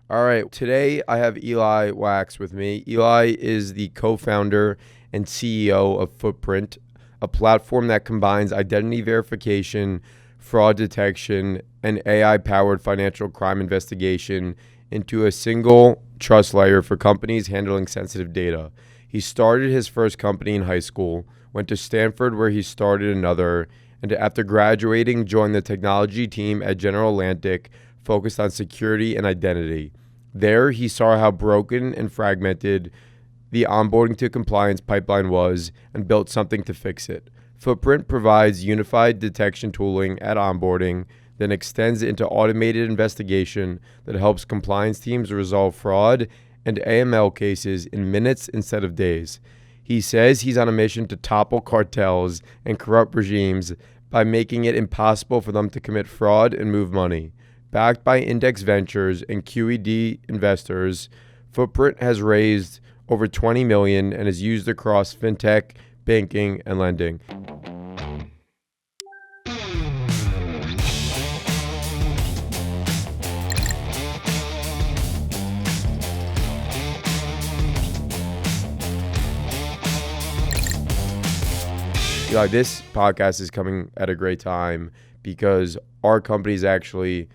All right, today I have Eli Wachs with me. Eli is the co-founder and CEO of Footprint, a platform that combines identity verification, fraud detection, and AI-powered financial crime investigation into a single trust layer for companies handling sensitive data. He started his first company in high school, went to Stanford where he started another, and after graduating joined the technology team at General Atlantic, focused on security and identity. There, he saw how broken and fragmented the onboarding to compliance pipeline was and built something to fix it. Footprint provides unified detection tooling at onboarding, then extends into automated investigation that helps compliance teams resolve fraud and AML cases in minutes instead of days. He says he's on a mission to topple cartels and corrupt regimes by making it impossible for them to commit fraud and move money. Backed by Index Ventures and QED investors, Footprint has raised over $20 million and is used across fintech, banking, and lending. Eli, this podcast is coming at a great time because our company is actually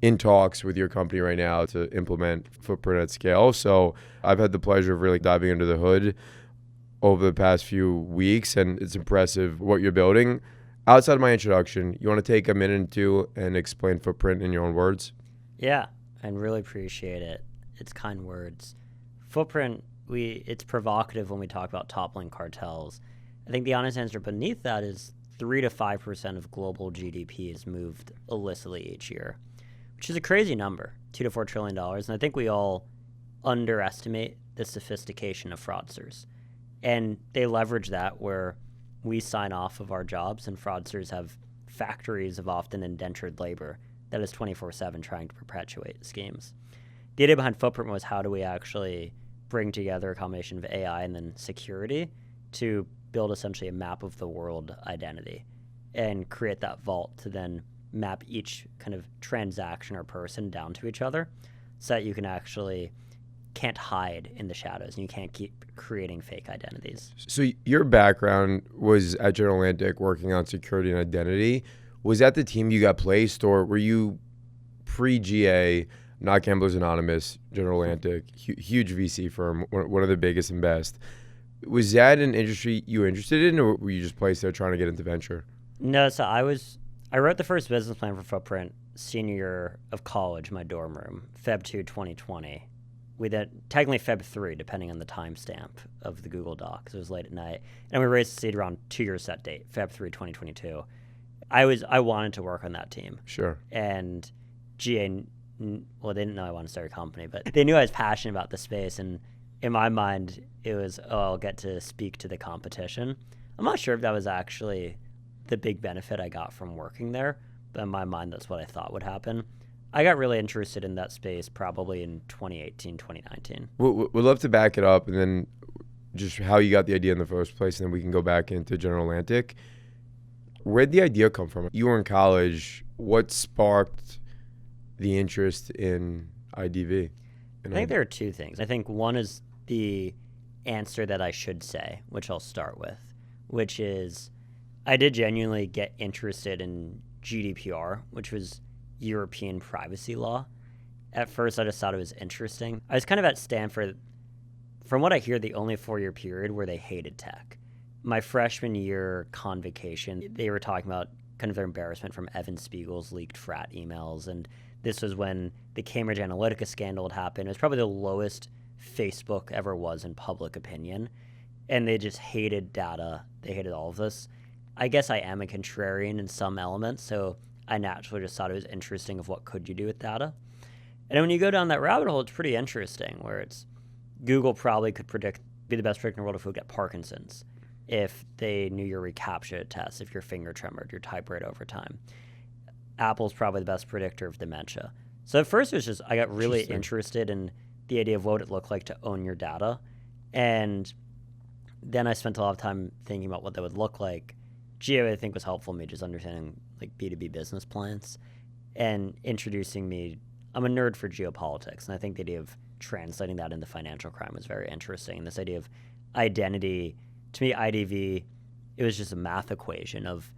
in talks with your company right now to implement Footprint at scale. So I've had the pleasure of really diving under the hood over the past few weeks, and it's impressive what you're building. Outside of my introduction, you want to take a minute or two and explain Footprint in your own words? Yeah, and really appreciate it. It's kind words. Footprint, it's provocative when we talk about toppling cartels. I think the honest answer beneath that is 3 to 5% of global GDP is moved illicitly each year, which is a crazy number, $2 to $4 trillion. And I think we all underestimate the sophistication of fraudsters. And they leverage that where we sign off of our jobs and fraudsters have factories of often indentured labor that is 24/7 trying to perpetuate schemes. The idea behind Footprint was how do we actually bring together a combination of AI and then security to build essentially a map of the world identity and create that vault to then map each kind of transaction or person down to each other so that you can actually can't hide in the shadows and you can't keep creating fake identities. So your background was at General Atlantic working on security and identity. Was that the team you got placed, or were you pre-GA, not Gamblers Anonymous, General Atlantic, huge VC firm, one of the biggest and best? Was that an industry you were interested in, or were you just placed there trying to get into venture? No, so I wrote the first business plan for Footprint senior year of college, my dorm room, Feb 2, 2020. We then, technically Feb 3, depending on the timestamp of the Google Doc, because it was late at night. And we raised the seed around 2 years set date, Feb 3, 2022. I wanted to work on that team. Sure. And GA, well, they didn't know I wanted to start a company, but they knew I was passionate about the space. And in my mind, it was, I'll get to speak to the competition. I'm not sure if that was actually the big benefit I got from working there, but in my mind, that's what I thought would happen. I got really interested in that space probably in 2018, 2019. We'd love to back it up and then just how you got the idea in the first place, and then we can go back into General Atlantic. Where'd the idea come from? You were in college. What sparked the interest in IDV? I think there are two things. I think one is the answer that I should say, which I'll start with, which is I did genuinely get interested in GDPR, which was European privacy law. At first, I just thought it was interesting. I was kind of at Stanford, from what I hear, the only 4-year period where they hated tech. My freshman year convocation, they were talking about kind of their embarrassment from Evan Spiegel's leaked frat emails. And this was when the Cambridge Analytica scandal had happened. It was probably the lowest Facebook ever was in public opinion. And they just hated data. They hated all of this. I guess I am a contrarian in some elements, so I naturally just thought it was interesting of what could you do with data. And when you go down that rabbit hole, it's pretty interesting, where it's Google probably could be the best predictor in the world if we get Parkinson's, if they knew your reCAPTCHA test, if your finger trembled, your type rate over time. Apple's probably the best predictor of dementia. So at first it was just, I got really interested in the idea of what it looked like to own your data. And then I spent a lot of time thinking about what that would look like. Geo, I think, was helpful in me just understanding like B2B business plans and introducing me I'm a nerd for geopolitics, and I think the idea of translating that into financial crime was very interesting. And this idea of identity, to me, IDV, it was just a math equation of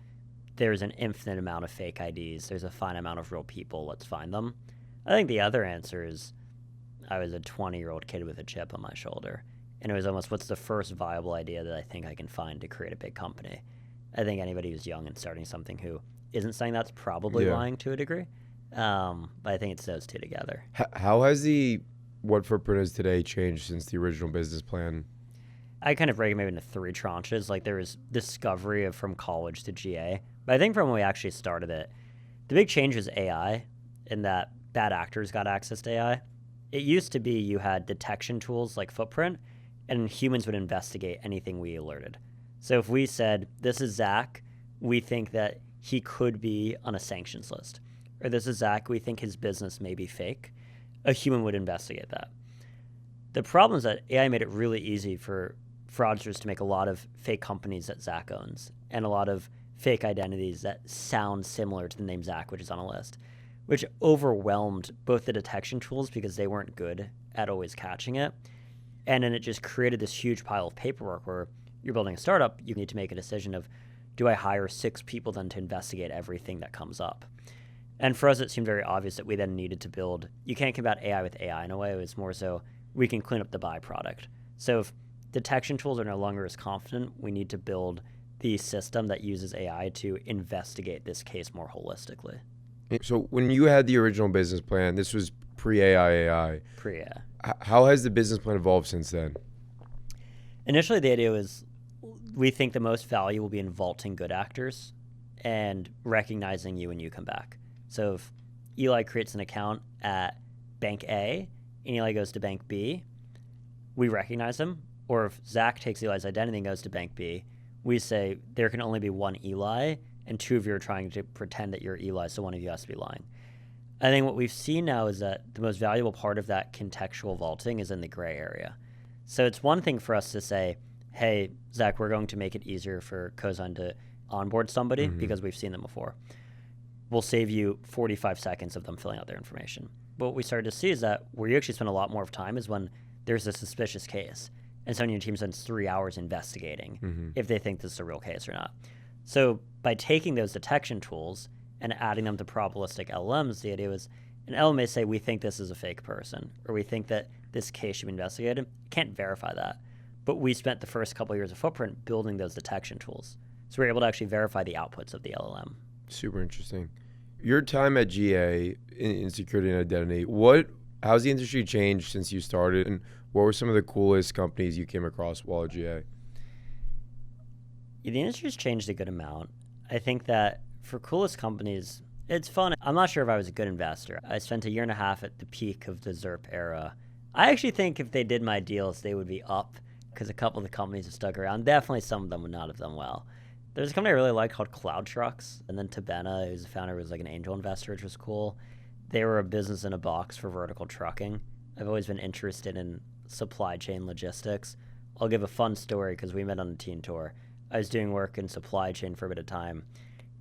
there's an infinite amount of fake IDs, there's a finite amount of real people, let's find them. I think the other answer is I was a 20-year-old kid with a chip on my shoulder, and it was almost, what's the first viable idea that I think I can find to create a big company? I think anybody who's young and starting something who isn't saying that's probably lying to a degree. But I think it's those two together. How has what Footprint is today changed since the original business plan? I kind of break it maybe into three tranches. Like there was discovery of from college to GA. But I think from when we actually started it, the big change was AI, in that bad actors got access to AI. It used to be you had detection tools like Footprint, and humans would investigate anything we alerted. So if we said, this is Zach, we think that he could be on a sanctions list. Or this is Zach, we think his business may be fake. A human would investigate that. The problem is that AI made it really easy for fraudsters to make a lot of fake companies that Zach owns, and a lot of fake identities that sound similar to the name Zach, which is on a list, which overwhelmed both the detection tools because they weren't good at always catching it. And then it just created this huge pile of paperwork where you're building a startup, you need to make a decision of, do I hire 6 people then to investigate everything that comes up? And for us, it seemed very obvious that we then needed to build, you can't combat AI with AI in a way, it was more so we can clean up the byproduct. So if detection tools are no longer as confident, we need to build the system that uses AI to investigate this case more holistically. So when you had the original business plan, this was pre-AI. Pre-AI. How has the business plan evolved since then? Initially, the idea was we think the most value will be in vaulting good actors and recognizing you when you come back. So if Eli creates an account at Bank A and Eli goes to Bank B, we recognize him. Or if Zach takes Eli's identity and goes to Bank B, we say there can only be one Eli and 2 of you are trying to pretend that you're Eli, so one of you has to be lying. I think what we've seen now is that the most valuable part of that contextual vaulting is in the gray area. So it's one thing for us to say, hey, Zach, we're going to make it easier for Kozan to onboard somebody because we've seen them before. We'll save you 45 seconds of them filling out their information. But what we started to see is that where you actually spend a lot more of time is when there's a suspicious case. And so your team spends 3 hours investigating if they think this is a real case or not. So by taking those detection tools and adding them to probabilistic LLMs, the idea was an LLM may say, we think this is a fake person, or we think that this case should be investigated. Can't verify that. But we spent the first couple of years of Footprint building those detection tools. So we're able to actually verify the outputs of the LLM. Super interesting. Your time at GA in security and identity, how's the industry changed since you started, and what were some of the coolest companies you came across while at GA? The industry's changed a good amount. I think that for coolest companies, it's fun. I'm not sure if I was a good investor. I spent a year and a half at the peak of the ZERP era. I actually think if they did my deals, they would be up because a couple of the companies have stuck around. Definitely some of them would not have done well. There's a company I really like called Cloud Trucks, and then Tabena, who's the founder, was like an angel investor, which was cool. They were a business in a box for vertical trucking. I've always been interested in supply chain logistics. I'll give a fun story because we met on a teen tour. I was doing work in supply chain for a bit of time,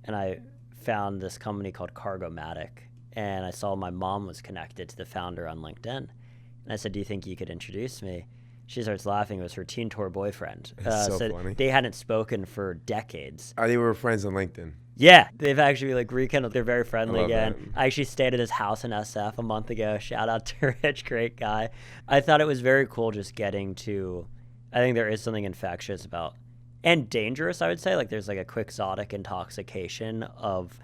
and I found this company called Cargomatic, and I saw my mom was connected to the founder on LinkedIn. And I said, do you think you could introduce me? She starts laughing. It was her teen tour boyfriend. So funny. They hadn't spoken for decades. They were friends on LinkedIn. Yeah, they've actually rekindled. They're very friendly again. That. I actually stayed at his house in SF a month ago. Shout out to Rich, great guy. I thought it was very cool just getting to, I think there is something infectious about, and dangerous, I would say. Like there's like a quixotic intoxication of,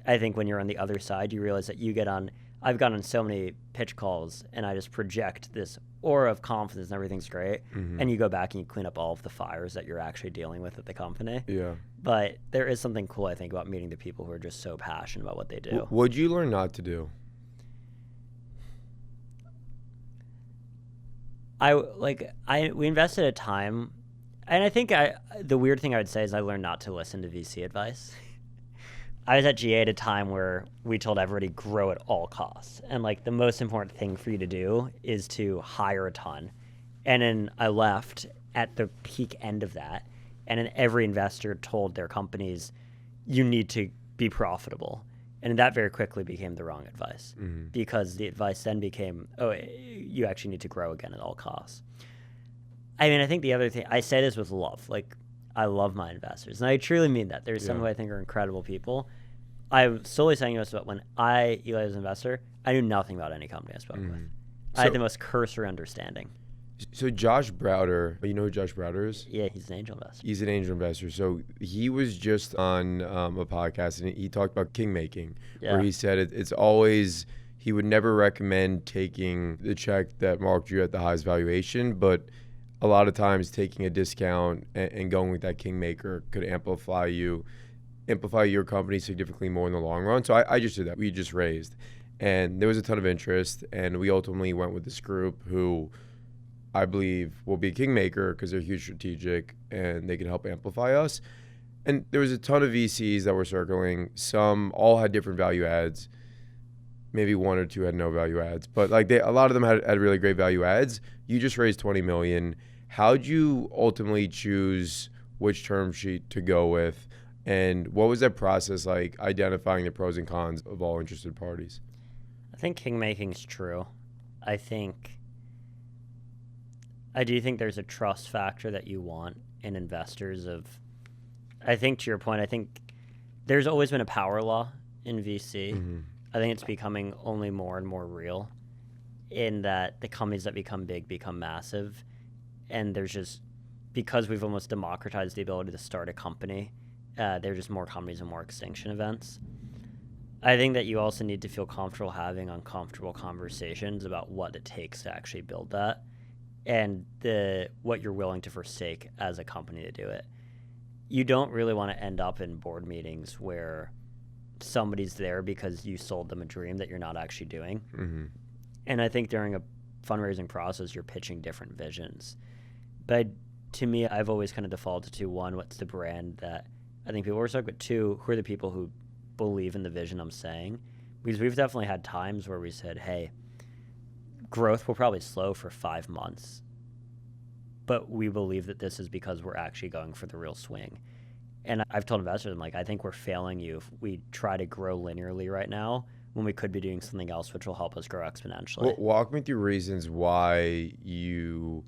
I think when you're on the other side, you realize that you get on, I've gone on so many pitch calls and I just project this aura of confidence and everything's great. And you go back and you clean up all of the fires that you're actually dealing with at the company. Yeah. But there is something cool, I think, about meeting the people who are just so passionate about what they do. What'd you learn not to do? We invested a time, and I think the weird thing I would say is I learned not to listen to VC advice. I was at GA at a time where we told everybody grow at all costs. And like the most important thing for you to do is to hire a ton. And then I left at the peak end of that. And then every investor told their companies, you need to be profitable. And that very quickly became the wrong advice Mm-hmm. because the advice then became, oh, you actually need to grow again at all costs. I mean, I think the other thing, I say this with love. Like, I love my investors. And I truly mean that. There's some who I think are incredible people. I'm solely saying this about when Eli was an investor, I knew nothing about any company I spoke with. I had the most cursory understanding. So Josh Browder, you know who Josh Browder is? Yeah, he's an angel investor. He's an angel investor. So he was just on a podcast and he talked about king making, where he said it's always, he would never recommend taking the check that marked you at the highest valuation, but a lot of times taking a discount and going with that kingmaker could amplify your company significantly more in the long run. So I just did that. We just raised. And there was a ton of interest, and we ultimately went with this group who I believe will be a kingmaker because they're huge strategic and they can help amplify us. And there was a ton of VCs that were circling. Some all had different value adds. Maybe one or two had no value adds, but like a lot of them had really great value adds. You just raised $20 million. How'd you ultimately choose which term sheet to go with? And what was that process like, identifying the pros and cons of all interested parties? I think king-making is true. I do think there's a trust factor that you want in investors I think to your point, I think there's always been a power law in VC. Mm-hmm. I think it's becoming only more and more real in that the companies that become big become massive. And there's just, because we've almost democratized the ability to start a company, there are just more companies and more extinction events. I think that you also need to feel comfortable having uncomfortable conversations about what it takes to actually build that and what you're willing to forsake as a company to do it. You don't really want to end up in board meetings where somebody's there because you sold them a dream that you're not actually doing. Mm-hmm. And I think during a fundraising process, you're pitching different visions. But to me, I've always kind of defaulted to, one, what's the brand that I think people are stuck with? Two, who are the people who believe in the vision I'm saying? Because we've definitely had times where we said, hey, growth will probably slow for 5 months, but we believe that this is because we're actually going for the real swing. And I've told investors, I'm like, I think we're failing you if we try to grow linearly right now when we could be doing something else which will help us grow exponentially. Well, walk me through reasons why you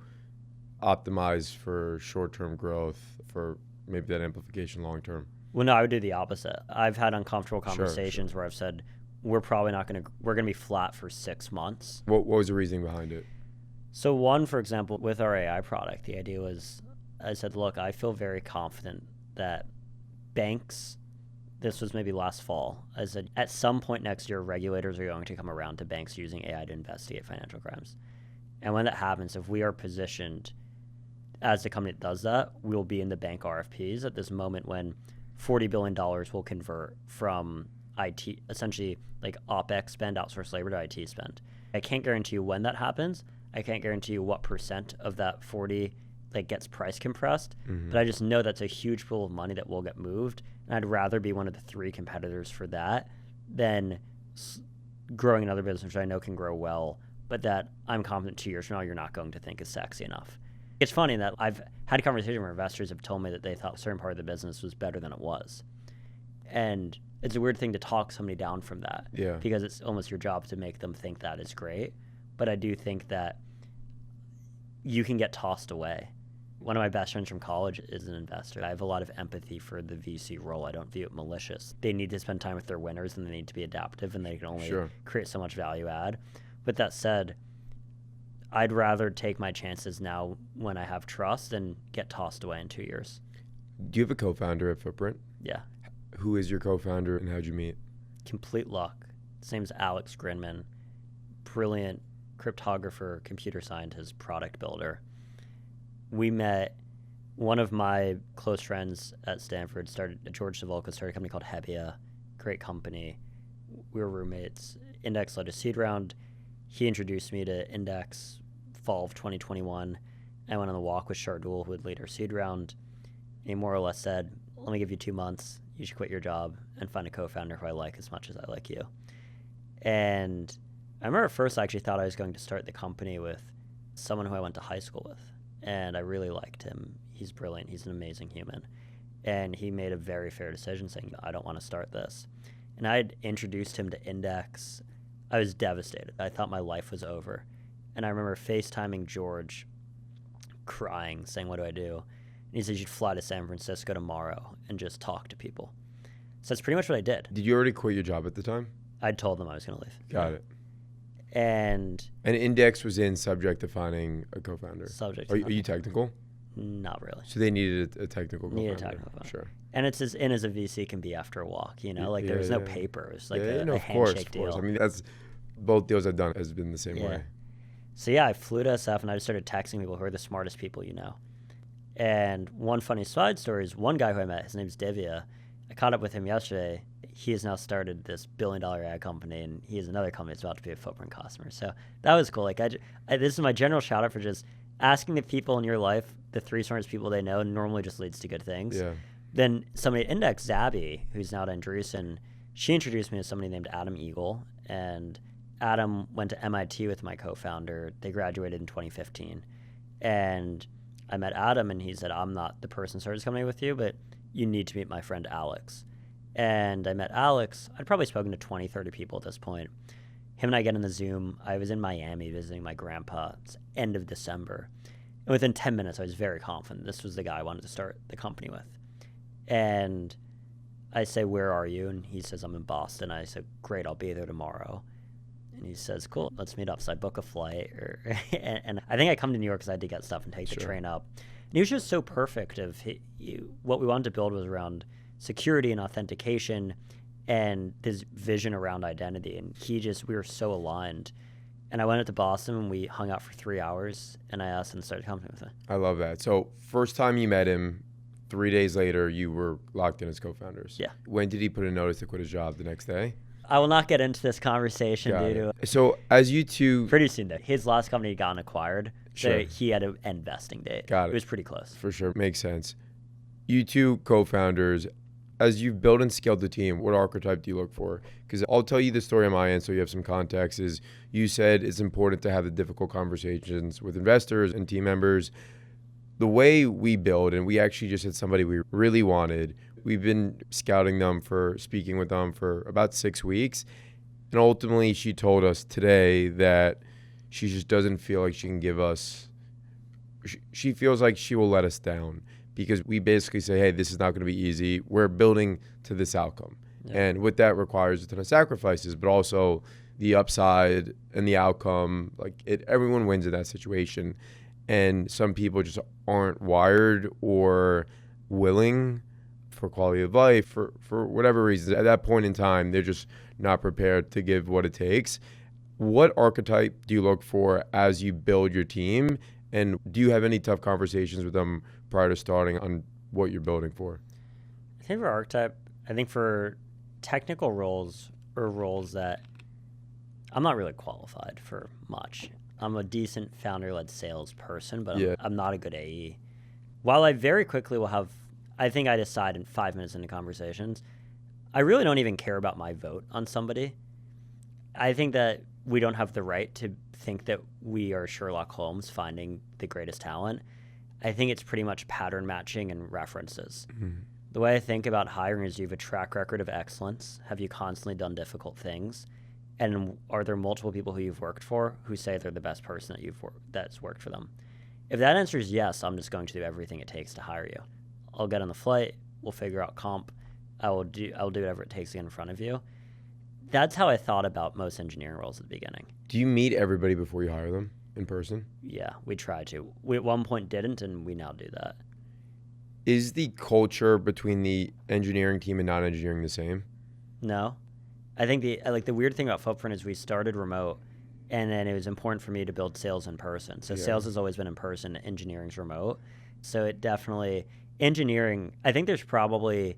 optimize for short-term growth for maybe that amplification long-term. Well, no, I would do the opposite. I've had uncomfortable conversations where I've said, we're going to be flat for 6 months. What was the reasoning behind it? So one, for example, with our AI product, the idea was, I said, look, I feel very confident that banks, this was maybe last fall, I said, at some point next year, regulators are going to come around to banks using AI to investigate financial crimes. And when that happens, if we are positioned as the company that does that, we'll be in the bank RFPs at this moment when $40 billion will convert from IT, essentially like OpEx spend, outsourced labor, to IT spend. I can't guarantee you when that happens. I can't guarantee you what percent of that 40 gets price compressed, but I just know that's a huge pool of money that will get moved, and I'd rather be one of the 3 competitors for that than growing another business which I know can grow well, but that I'm confident 2 years from now you're not going to think is sexy enough. It's funny that I've had a conversation where investors have told me that they thought a certain part of the business was better than it was, and it's a weird thing to talk somebody down from that, because it's almost your job to make them think that is great. But I do think that you can get tossed away. One of my best friends from college is an investor. I have a lot of empathy for the VC role. I don't view it malicious. They need to spend time with their winners, and they need to be adaptive, and they can only create so much value add. With that said, I'd rather take my chances now when I have trust than get tossed away in 2 years. Do you have a co-founder at Footprint? Yeah. Who is your co-founder and how'd you meet? Complete luck. His name's Alex Grinman. Brilliant cryptographer, computer scientist, product builder. We met, one of my close friends at Stanford George Savolka started a company called Hebia, great company. We were roommates. Index led a seed round. He introduced me to Index fall of 2021. I went on the walk with Shardul, who would lead our seed round. He more or less said, let me give you 2 months. You should quit your job and find a co-founder who I like as much as I like you. And I remember at first I actually thought I was going to start the company with someone who I went to high school with. And I really liked him. He's brilliant. He's an amazing human. And he made a very fair decision saying, I don't want to start this. And I had introduced him to Index. I was devastated. I thought my life was over. And I remember FaceTiming George, crying, saying, what do I do? And he says, you'd fly to San Francisco tomorrow and just talk to people. So that's pretty much what I did. Did you already quit your job at the time? I'd told them I was going to leave. Got it. And Index was in subject to finding a co-founder. Subject. Are you technical? Not really. So they needed a technical co-founder. Needed a technical founder. Sure. And it's as in as a VC can be after a walk, you know? Like there was no paper. It was like a of handshake course. deal. I mean, that's both deals I've done has been the same way. So yeah, I flew to SF and I just started texting people who are the smartest people you know. And one funny side story is one guy who I met, his name's Divya. I caught up with him yesterday. He has now started this $1 billion ad company, and he has another company that's about to be a Footprint customer. So that was cool. Like, this is my general shout out for just asking the people in your life, the 3 smartest people they know, normally just leads to good things. Yeah. Then somebody at Index, Zabby, who's now at Andreessen, she introduced me to somebody named Adam Eagle, and Adam went to MIT with my co-founder. They graduated in 2015, and I met Adam, and he said, I'm not the person who started this company with you, but you need to meet my friend Alex. And I met Alex. I'd probably spoken to 20, 30 people at this point. Him and I get in the Zoom. I was in Miami visiting my grandpa. It's end of December. And within 10 minutes, I was very confident this was the guy I wanted to start the company with. And I say, where are you? And he says, I'm in Boston. I said, great, I'll be there tomorrow. And he says, cool, let's meet up. So I book a flight. And I think I come to New York because I had to get stuff and take the train up. And he was just so perfect of what we wanted to build was around security and authentication and this vision around identity. And we were so aligned. And I went up to Boston and we hung out for 3 hours and I asked him to start a company with me. I love that. So first time you met him, 3 days later, you were locked in as co-founders. Yeah. When did he put a notice to quit his job? The next day? I will not get into this conversation due to... So as you two... Pretty soon, his last company had gotten acquired. Sure. So he had an end vesting date. Got it. It was pretty close. For sure. Makes sense. You two co-founders, as you've built and scaled the team, what archetype do you look for? Because I'll tell you the story on my end so you have some context. Is you said it's important to have the difficult conversations with investors and team members. The way we build, and we actually just had somebody we really wanted. We've been scouting them speaking with them for about 6 weeks. And ultimately, she told us today that she just doesn't feel like she can give us, she feels like she will let us down because we basically say, hey, this is not going to be easy. We're building to this outcome. Yeah. And what that requires a ton of sacrifices, but also the upside and the outcome, everyone wins in that situation. And some people just aren't wired or willing for quality of life, for whatever reasons. At that point in time, they're just not prepared to give what it takes. What archetype do you look for as you build your team? And do you have any tough conversations with them prior to starting on what you're building for? I think for archetype, for technical roles or roles that I'm not really qualified for much. I'm a decent founder-led salesperson, but I'm not a good AE. While I very quickly will have, I think I decide in 5 minutes into conversations, I really don't even care about my vote on somebody. I think that we don't have the right to think that we are Sherlock Holmes finding the greatest talent. I think it's pretty much pattern matching and references. Mm-hmm. The way I think about hiring is you have a track record of excellence. Have you constantly done difficult things? And are there multiple people who you've worked for who say they're the best person that's worked for them? If that answer is yes, I'm just going to do everything it takes to hire you. I'll get on the flight. We'll figure out comp. I'll do whatever it takes to get in front of you. That's how I thought about most engineering roles at the beginning. Do you meet everybody before you hire them in person? Yeah, we try to. We at one point didn't, and we now do that. Is the culture between the engineering team and non-engineering the same? No. I think the weird thing about Footprint is we started remote, and then it was important for me to build sales in person. So sales has always been in person, engineering's remote. So it definitely, engineering, I think there's probably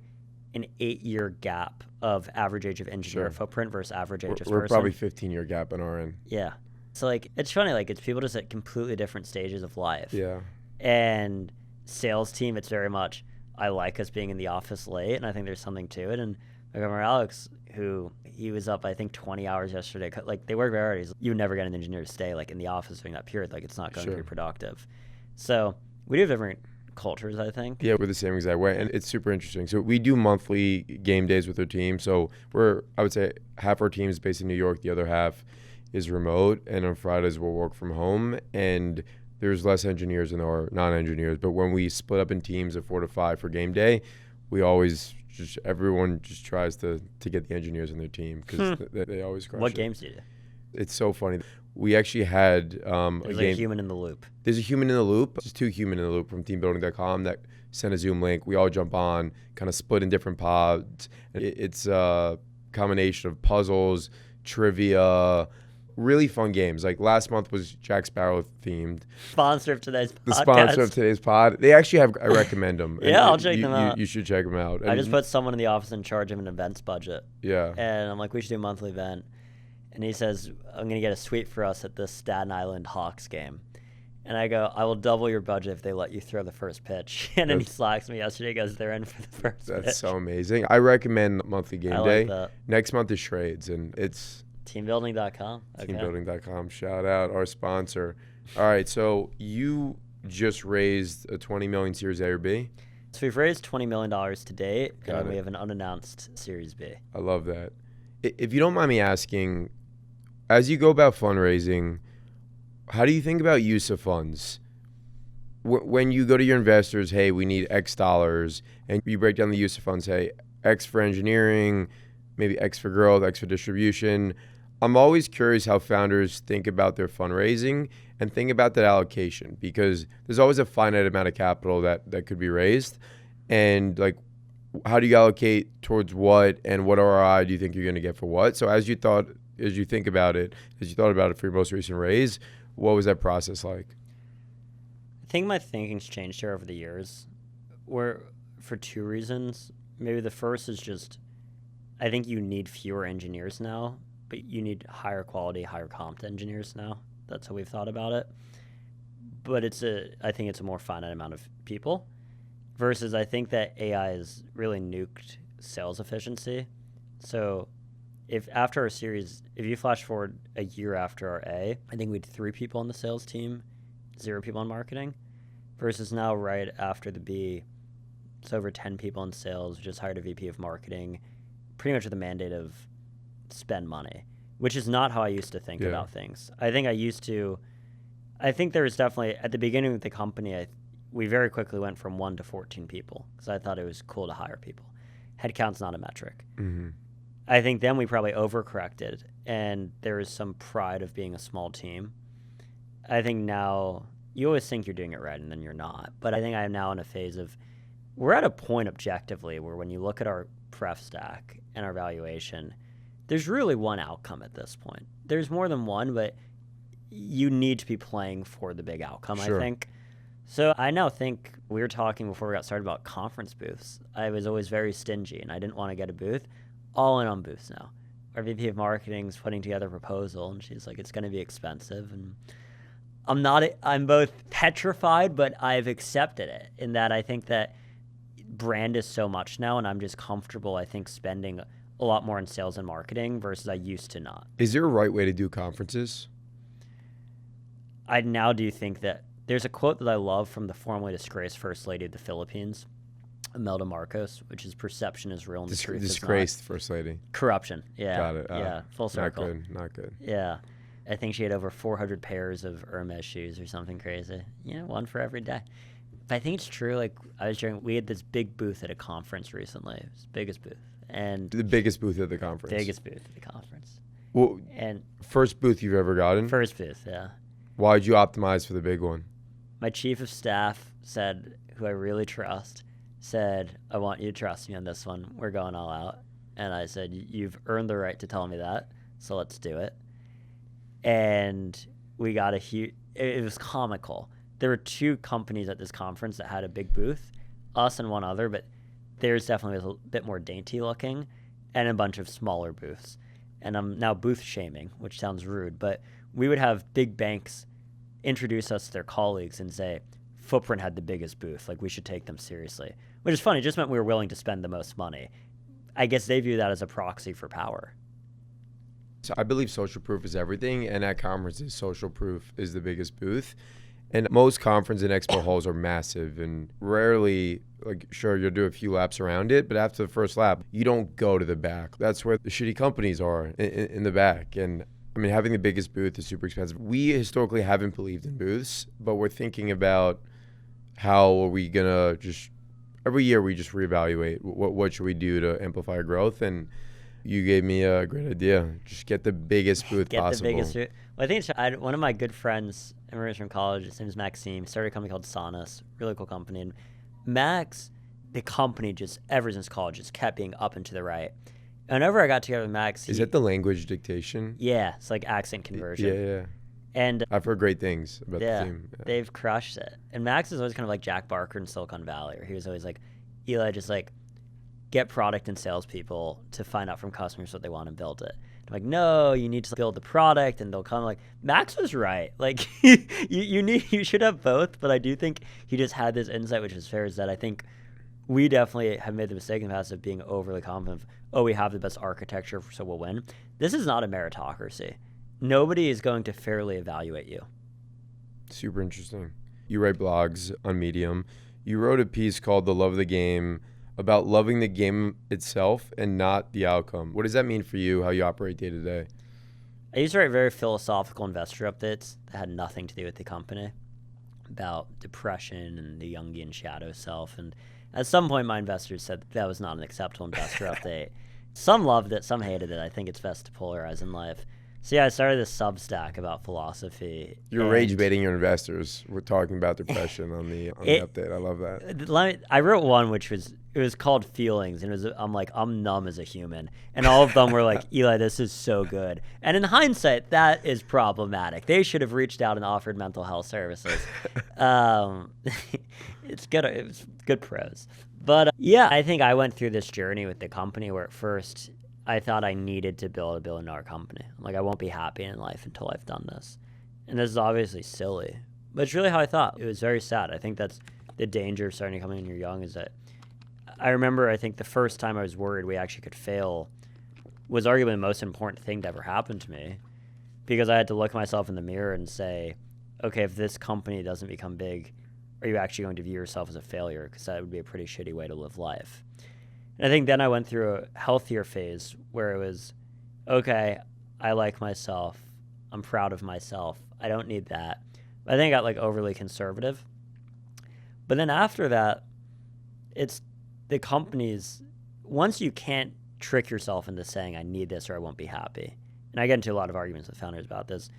an 8-year gap of average age of engineer Footprint versus average age of person. We're probably 15-year gap on our end. Yeah. So it's funny, it's people just at completely different stages of life. Yeah. And sales team, it's very much, I like us being in the office late, and I think there's something to it. And I remember Alex, he was up, I think, 20 hours yesterday. They work very hard. You would never get an engineer to stay in the office during that period. It's not going to be productive. So we do have different cultures, I think. Yeah, we're the same exact way, and it's super interesting. So we do monthly game days with our team. So I would say, half our team is based in New York, the other half is remote, and on Fridays we'll work from home. And there's less engineers than there are non-engineers. But when we split up in teams of 4 to 5 for game day, we always everyone just tries to get the engineers in their team because they always crush it. What games do you do? It's so funny. We actually had There's a like game. a human in the loop. There's a human in the loop. There's 2 human in the loop from teambuilding.com that send a Zoom link. We all jump on, kind of split in different pods. It's a combination of puzzles, trivia, really fun games. Like last month was Jack Sparrow themed. Sponsor of today's podcast. The sponsor of today's pod. They actually have, I recommend them. Yeah, I'll check them out. You should check them out. I just put someone in the office in charge of an events budget. Yeah. And I'm like, we should do a monthly event. And he says, I'm going to get a suite for us at the Staten Island Hawks game. And I go, I will double your budget if they let you throw the first pitch. And then he slacks me yesterday because they're in for the first pitch. That's so amazing. I recommend monthly game day. Like that. Next month is Trades, and it's teambuilding.com. Okay. Teambuilding.com. Shout out our sponsor. All right, so you just raised a 20 million Series A or B? So we've raised $20 million to date, Got and then it. we have an unannounced Series B. I love that. If you don't mind me asking, as you go about fundraising, how do you think about use of funds? When you go to your investors, hey, we need X dollars, and you break down the use of funds, hey, X for engineering, maybe X for growth, X for distribution. I'm always curious how founders think about their fundraising and think about that allocation, because there's always a finite amount of capital that could be raised. And like, how do you allocate towards what, and what ROI do you think you're going to get for what? So as you thought about it for your most recent raise, what was that process like? I think my thinking's changed here over the years, for 2 reasons. Maybe the first is just, I think you need fewer engineers now, but you need higher quality, higher comped engineers now. That's how we've thought about it. But I think it's a more finite amount of people, versus I think that AI has really nuked sales efficiency. So if you flash forward a year after our A, I think we had 3 people on the sales team, 0 people in marketing, versus now right after the B, it's over 10 people in sales. We just hired a VP of marketing, pretty much with the mandate of spend money, which is not how I used to think about things. I think there was definitely, at the beginning of the company, we very quickly went from 1 to 14 people because I thought it was cool to hire people. Headcount's not a metric. Mm-hmm. I think then we probably overcorrected, and there is some pride of being a small team. I think now you always think you're doing it right, and then you're not. But I think I am now in a phase of, we're at a point objectively where when you look at our pref stack and our valuation, there's really one outcome at this point. There's more than one, but you need to be playing for the big outcome, Sure. I think. So I now think, we were talking before we got started about conference booths. I was always very stingy, and I didn't want to get a booth. All in on booths now. Our VP of marketing is putting together a proposal, and she's like, it's going to be expensive. And I'm both petrified, but I've accepted it, in that I think that brand is so much now, and I'm just comfortable, I think, spending a lot more in sales and marketing versus I used to not. Is there a right way to do conferences? I now do think that there's a quote that I love from the formerly disgraced First Lady of the Philippines, Imelda Marcos, which is perception is real and the truth is not. Disgraced First Lady. Corruption. Yeah. Got it. Yeah. Full circle. Not good. Yeah. I think she had over 400 pairs of Hermes shoes or something crazy. One for every day. But I think it's true. Like, we had this big booth at a conference recently. It was the biggest booth. And The biggest booth at the conference. biggest booth at the conference. Well, And first booth you've ever gotten? first booth, yeah. Why'd you optimize for the big one? My chief of staff said, who I really trust, said, I want you to trust me on this one. We're going all out. And I said, you've earned the right to tell me that, so let's do it. And we got it was comical. There were 2 companies at this conference that had a big booth, us and one other, but theirs definitely was a bit more dainty looking, and a bunch of smaller booths. And I'm now booth shaming, which sounds rude, but we would have big banks introduce us to their colleagues and say, Footprint had the biggest booth, like we should take them seriously. Which is funny, it just meant we were willing to spend the most money. I guess they view that as a proxy for power. So I believe social proof is everything, and at conferences, social proof is the biggest booth. And most conference and expo halls are massive, and rarely, like, sure, you'll do a few laps around it, but after the first lap, you don't go to the back. That's where the shitty companies are, in the back. And I mean, having the biggest booth is super expensive. We historically haven't believed in booths, but we're thinking about how are we gonna just every year we just reevaluate what should we do to amplify growth. And you gave me a great idea. Just get the biggest booth possible. The biggest. Well, I think one of my good friends, immigrants from college, his name is Maxime, started a company called Sonus, really cool company. And Max, the company just ever since college just kept being up and to the right. And whenever I got together with Max, is that the language dictation? Yeah, it's like accent conversion. Yeah. And I've heard great things about the team. Yeah. They've crushed it. And Max is always kind of like Jack Barker in Silicon Valley, where he was always like, Eli, just like get product and salespeople to find out from customers what they want and build it. I'm like, no, you need to build the product, and they'll come. Like, Max was right. Like, you should have both. But I do think he just had this insight, which is fair, is that I think we definitely have made the mistake in the past of being overly confident. Oh, we have the best architecture, so we'll win. This is not a meritocracy. Nobody is going to fairly evaluate you. Super interesting. You write blogs on Medium. You wrote a piece called The Love of the Game about loving the game itself and not the outcome. What does that mean for you, how you operate day to day? I used to write very philosophical investor updates that had nothing to do with the company, about depression and the Jungian shadow self. And at some point, my investors said that was not an acceptable investor update. Some loved it, some hated it. I think it's best to polarize in life. So yeah, I started this Substack about philosophy. You're rage baiting your investors. We're talking about depression on the update. I love that. I wrote one which was called Feelings, and I'm numb as a human, and all of them were like, Eli, this is so good. And in hindsight, that is problematic. They should have reached out and offered mental health services. It's good. It's good prose. But yeah, I think I went through this journey with the company where at first I thought I needed to build a billion-dollar company. Like, I won't be happy in life until I've done this. And this is obviously silly, but it's really how I thought. It was very sad. I think that's the danger of starting to come in when you're young, is that I remember, I think the first time I was worried we actually could fail was arguably the most important thing to ever happen to me, because I had to look myself in the mirror and say, okay, if this company doesn't become big, are you actually going to view yourself as a failure? Because that would be a pretty shitty way to live life. And I think then I went through a healthier phase where it was, okay, I like myself. I'm proud of myself. I don't need that. I think I got like overly conservative. But then after that, it's the companies, once you can't trick yourself into saying, I need this or I won't be happy. And I get into a lot of arguments with founders about this.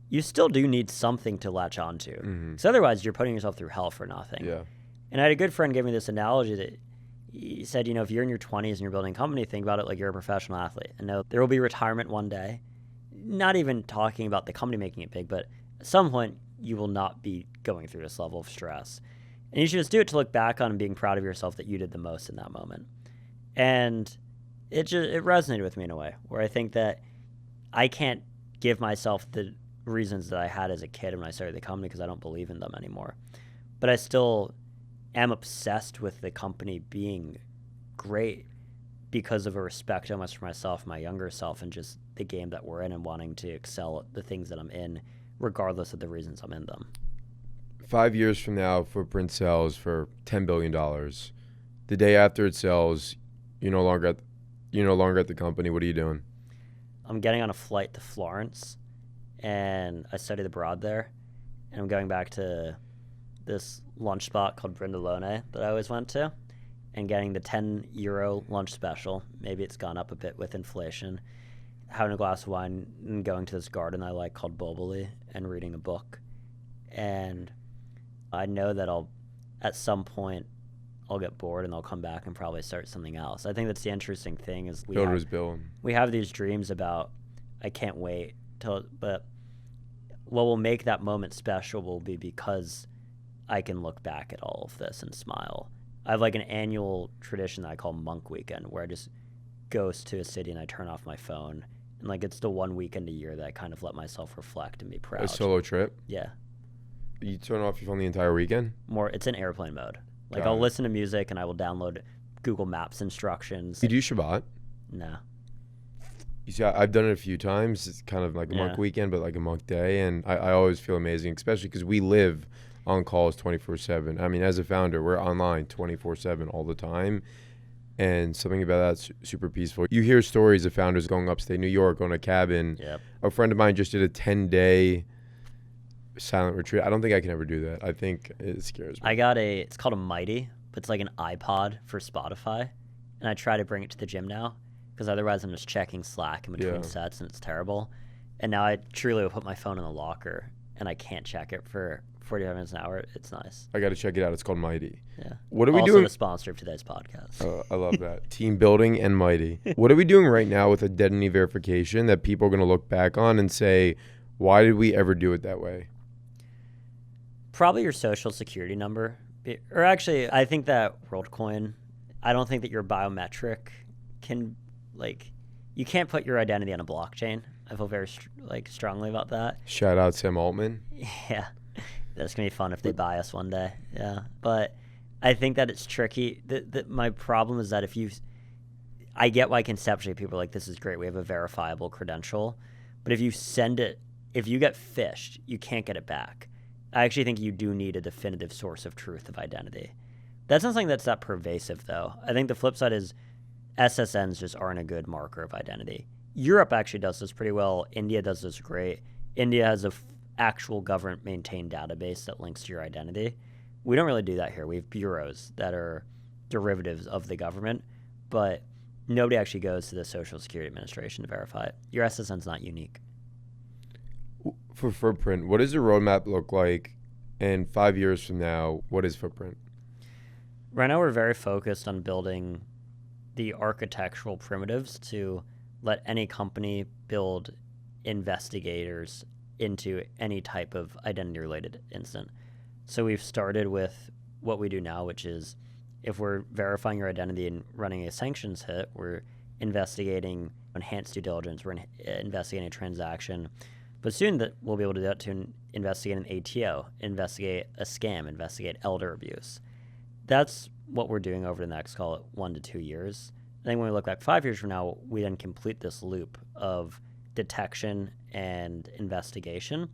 You still do need something to latch onto. Because otherwise you're putting yourself through hell for nothing. Yeah. And I had a good friend give me this analogy that he said, if you're in your 20s and you're building a company, think about it like you're a professional athlete. And know there will be retirement one day. Not even talking about the company making it big, but at some point you will not be going through this level of stress. And you should just do it to look back on and being proud of yourself that you did the most in that moment. And it resonated with me in a way where I think that I can't give myself the reasons that I had as a kid when I started the company because I don't believe in them anymore. But I still am obsessed with the company being great because of a respect so much for myself, my younger self, and just the game that we're in and wanting to excel at the things that I'm in, regardless of the reasons I'm in them. 5 years from now, Footprint sells for $10 billion. The day after it sells, you're no longer at the company. What are you doing? I'm getting on a flight to Florence, and I studied abroad there, and I'm going back to this lunch spot called Brindolone that I always went to, and getting the €10 lunch special. Maybe it's gone up a bit with inflation. Having a glass of wine and going to this garden I like called Boboli and reading a book. And I know that at some point I'll get bored and I'll come back and probably start something else. I think that's the interesting thing is we have these dreams about I can't wait but what will make that moment special will be because I can look back at all of this and smile. I have like an annual tradition that I call Monk Weekend, where I just go to a city and I turn off my phone. And like it's the one weekend a year that I kind of let myself reflect and be proud. A solo trip? Yeah. You turn off your phone the entire weekend? It's in airplane mode. Like I'll listen to music and I will download Google Maps instructions. You do Shabbat? No. You see, I've done it a few times. It's kind of like a monk weekend, but like a monk day. And I always feel amazing, especially because we live on calls 24/7. I mean, as a founder, we're online 24/7 all the time. And something about that's super peaceful. You hear stories of founders going upstate New York on a cabin. Yep. A friend of mine just did a 10-day silent retreat. I don't think I can ever do that. I think it scares me. It's called a Mighty, but it's like an iPod for Spotify. And I try to bring it to the gym now because otherwise I'm just checking Slack in between sets and it's terrible. And now I truly will put my phone in the locker and I can't check it for 45 minutes an hour. It's nice. I got to check it out. It's called Mighty. Yeah. What are we also doing? The sponsor of today's podcast. I love that. Team building and Mighty. What are we doing right now with identity verification that people are going to look back on and say, why did we ever do it that way? Probably your social security number. Or actually, I think that WorldCoin, I don't think that your biometric can, you can't put your identity on a blockchain. I feel very strongly about that. Shout out Sam Altman. Yeah. That's going to be fun if they buy us one day. Yeah. But I think that it's tricky. My problem is that I get why conceptually people are like, this is great. We have a verifiable credential. But if you get phished, you can't get it back. I actually think you do need a definitive source of truth of identity. That's not something that's that pervasive, though. I think the flip side is SSNs just aren't a good marker of identity. Europe actually does this pretty well. India does this great. India has a actual government-maintained database that links to your identity. We don't really do that here. We have bureaus that are derivatives of the government, but nobody actually goes to the Social Security Administration to verify it. Your SSN's not unique. For Footprint, what does the roadmap look like? And 5 years from now, what is Footprint? Right now, we're very focused on building the architectural primitives to let any company build investigators into any type of identity-related incident. So we've started with what we do now, which is if we're verifying your identity and running a sanctions hit, we're investigating enhanced due diligence, we're investigating a transaction. But soon that we'll be able to do that to investigate an ATO, investigate a scam, investigate elder abuse. That's what we're doing over the next, call it 1 to 2 years. I think when we look back 5 years from now, we then complete this loop of detection and investigation.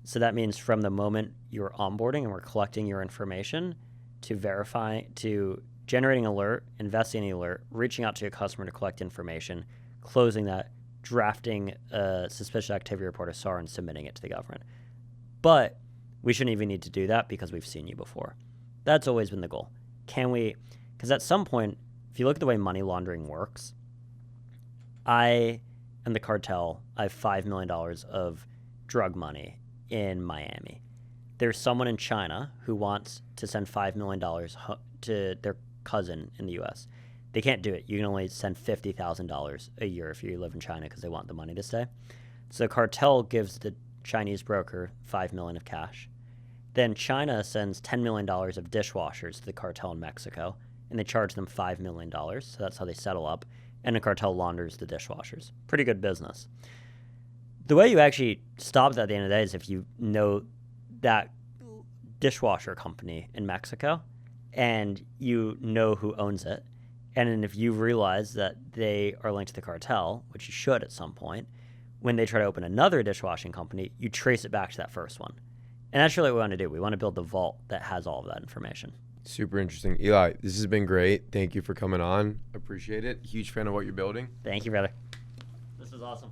So that means from the moment you're onboarding and we're collecting your information to verify, to generating alert, investigating alert, reaching out to a customer to collect information, closing that, drafting a suspicious activity report of SAR and submitting it to the government. But we shouldn't even need to do that because we've seen you before. That's always been the goal. Because at some point, if you look at the way money laundering works, I am the cartel. I have $5 million of drug money in Miami. There's someone in China who wants to send $5 million to their cousin in the U.S. They can't do it. You can only send $50,000 a year if you live in China because they want the money to stay. So the cartel gives the Chinese broker $5 million of cash. Then China sends $10 million of dishwashers to the cartel in Mexico, and they charge them $5 million. So that's how they settle up. And the cartel launders the dishwashers. Pretty good business. The way you actually stop that at the end of the day is if you know that dishwasher company in Mexico and you know who owns it. And then if you realize that they are linked to the cartel, which you should at some point, when they try to open another dishwashing company, you trace it back to that first one. And that's really what we want to do. We want to build the vault that has all of that information. Super interesting. Eli, this has been great. Thank you for coming on. Appreciate it. Huge fan of what you're building. Thank you, brother. This was awesome.